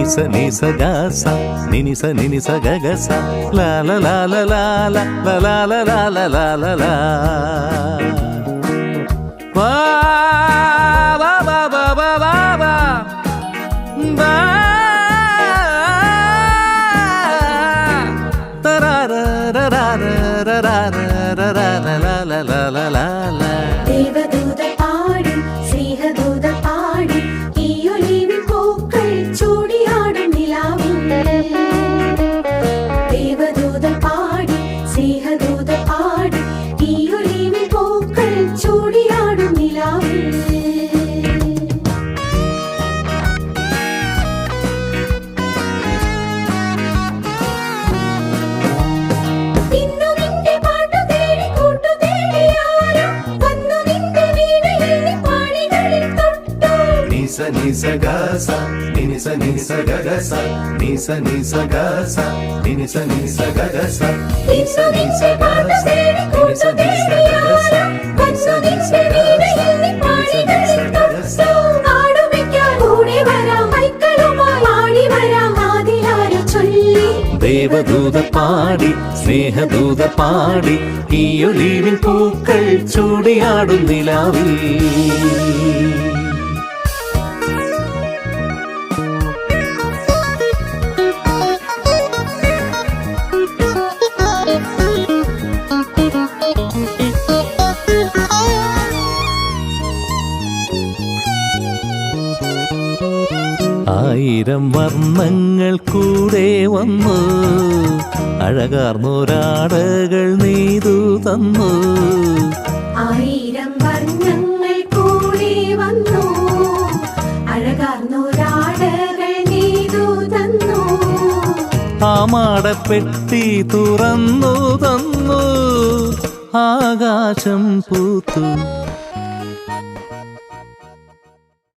sa ni sa ga sa ni sa ga ga sa la la la la la la la la la la la la la la ba ba ba ba ba ba ba ba ta ra ra ra ra ra ra ra ra ra la la la la la la ദേവദൂത പാടി സ്നേഹദൂത പാടി ഈ olivine പൂക്കൾ ചൂടിയാടും നിലാവിൽ ദേവദൂത പാടി സ്നേഹദൂത പാടി ഈ olivine പൂക്കൾ ചൂടിയാടും നിലാവിൽ ni sa ga sa ni sa ga ga sa ni sa ga sa ni sa ga ga sa നിന്റെ പാട്ട് തേടി കൂട്ടു തേടിയാരോ വന്നു നിന്റെ വീണയിൽ പാടികളിൽ തൊട്ടു ആടുവയ്ക്കാൻ കൂടി വരാം മൈക്കളുമായി ആടി വരാം ആദിലാരോ ചൊല്ലി ദേവദൂത പാടി സ്നേഹദൂത പാടി ഈ ഒലിവിൻ പൂക്കൾ ചൂടിയാടും നിലാവിൽ ആയിരം വർണ്ണങ്ങൾ കൂടെ വന്നു അഴകാർന്നൊരാടകൾ നെയ്തു തന്നു ആയിരം വർണ്ണങ്ങൾ കൂടെ വന്നു അഴകാർന്നൊരാടകൾ നെയ്തു തന്നു ആ മാടപ്പെട്ടി തുറന്നു തന്നു ആകാശം പൂത്തു